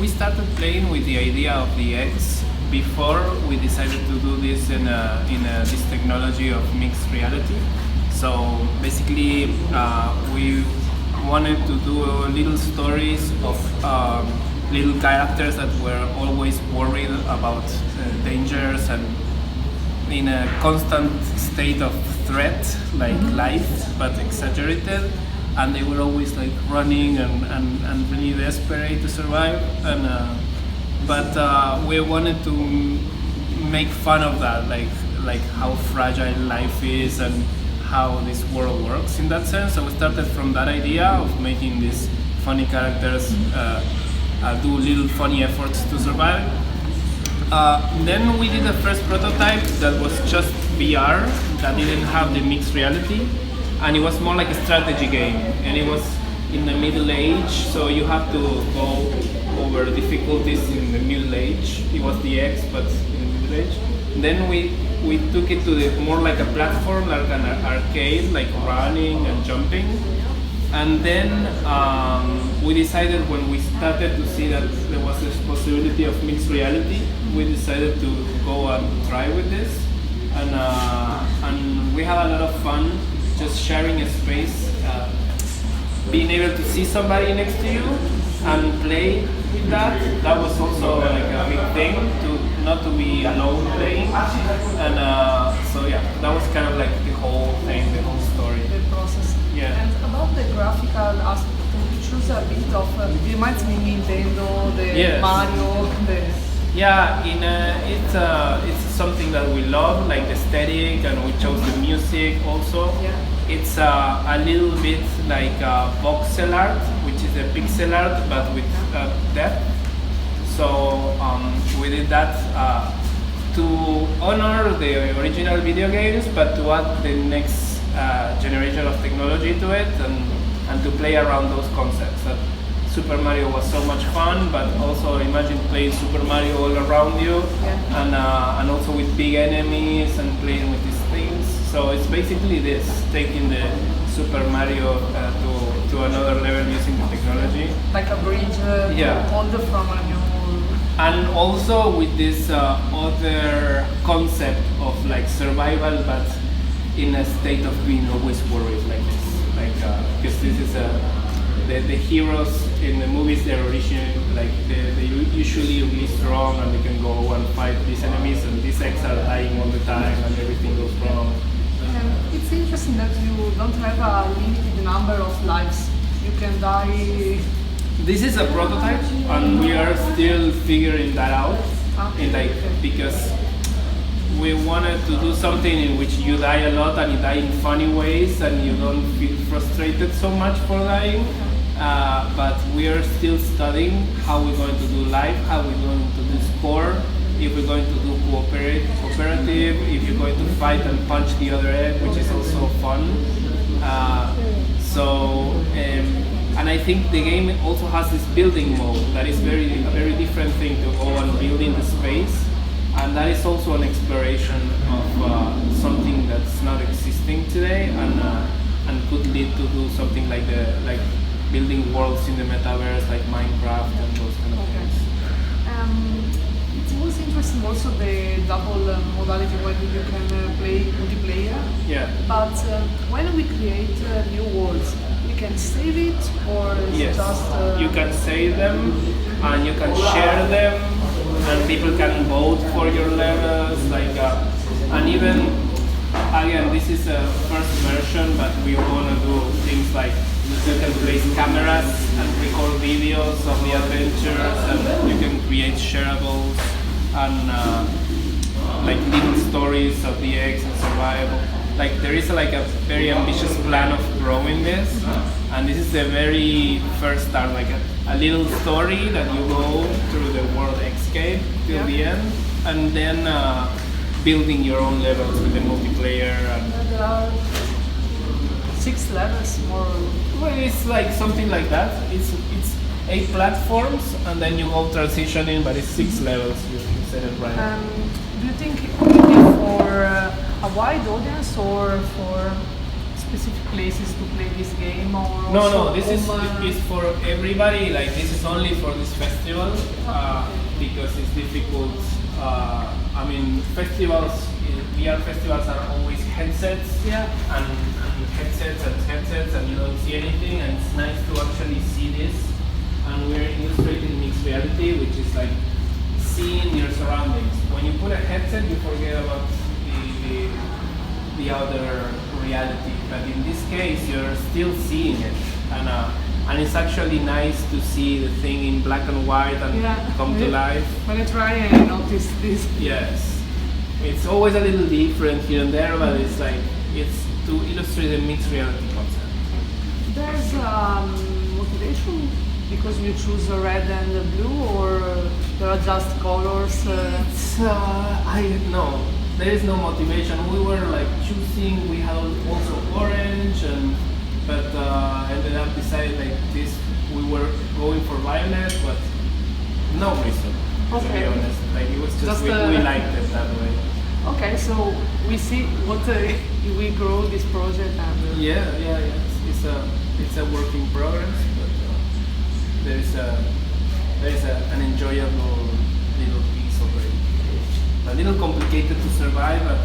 we started playing with the idea of the eggs before we decided to do this in this technology of mixed reality. So basically, we wanted to do little stories of little characters that were always worried about dangers and in a constant state of threat, like life, but exaggerated. And they were always like running and really desperate to survive. And but we wanted to make fun of that, like how fragile life is and how this world works in that sense. So we started from that idea of making these funny characters do little funny efforts to survive. Then we did the first prototype that was just VR, that didn't have the mixed reality, and it was more like a strategy game, and it was in the middle age, so you have to go over difficulties in the middle age. It was the X, but in the middle age. Then we took it to the more like a platform, like an arcade, like running and jumping. And then we decided, when we started to see that there was this possibility of mixed reality, we decided to go and try with this. And we had a lot of fun just sharing a space, being able to see somebody next to you and play with that. That was also like a big thing, not to be alone playing. And so yeah, that was kind of like the whole thing, the whole story. The process. Yeah. And about the graphical aspect, you choose a bit of, it reminds me Nintendo, the Yes. Mario, the... Yeah, it's something that we love, like the aesthetic, and we chose the music also. Yeah. It's a little bit like voxel art, which is a pixel art, but with depth. So we did that to honor the original video games, but to add the next generation of technology to it, and to play around those concepts. That Super Mario was so much fun, but also imagine playing Super Mario all around you, and also with big enemies and playing with these things. So it's basically this, taking the Super Mario to another level using the technology. Like a bridge, older from a new... And also with this other concept of like survival, but in a state of being always worried, like this, because this is the heroes in the movies. They're originally they're usually really strong, and they can go and fight these enemies, and these eggs are dying all the time, and everything goes wrong. It's interesting that you don't have a limited number of lives. You can die. This is a prototype, and we are still figuring that out. Because we wanted to do something in which you die a lot, and you die in funny ways, and you don't feel frustrated so much for dying. But we are still studying how we're going to do live, how we're going to do score, if we're going to do cooperative, if you're going to fight and punch the other egg, which is also fun. And I think the game also has this building mode that is a very different thing to go and build in the space. And that is also an exploration of something that's not existing today, and could lead to do something like building worlds in the metaverse, like Minecraft and those kind of things. It was interesting also the double modality where you can play multiplayer. Yeah. But when we create new worlds, we can save it, or Yes. just... You can save them, and you can share them, and people can vote for your levels, and even, again, this is a first version, but we want to do things like you can place cameras and record videos of the adventures, and you can create shareables, and like little stories of the eggs and survival. Like there is a very ambitious plan of growing this, and this is the very first start, like a little story that you go through the world EggScape till the end, and then building your own levels with the multiplayer. And there are 6 levels more. well, it's like something like that. It's 8 platforms, and then you go transitioning, but it's 6 levels. You said it right. Do you think it will be for a wide audience or for specific places to play this game, or No, also this is for everybody. Like this is only for this festival because it's difficult. I mean, VR festivals are always headsets, Yeah. and headsets, and you don't see anything. And it's nice to actually see this. And we're illustrating mixed reality, which is like seeing your surroundings. When you put a headset, you forget about the other reality. But in this case, you're still seeing it, and it's actually nice to see the thing in black and white and come to life. When I try, I notice this. Yes, it's always a little different here and there, but it's to illustrate the mixed reality concept. There's motivation because you choose a red and a blue, or there are just colors? No, there is no motivation. We were like choosing. We had also orange, but ended up deciding like this. We were going for violet, but no reason. To be honest, like it was just we liked it that way. Okay, so we see what we grow this project and. Yeah. It's a work in progress, but there is an enjoyable little piece already. A little complicated to survive, but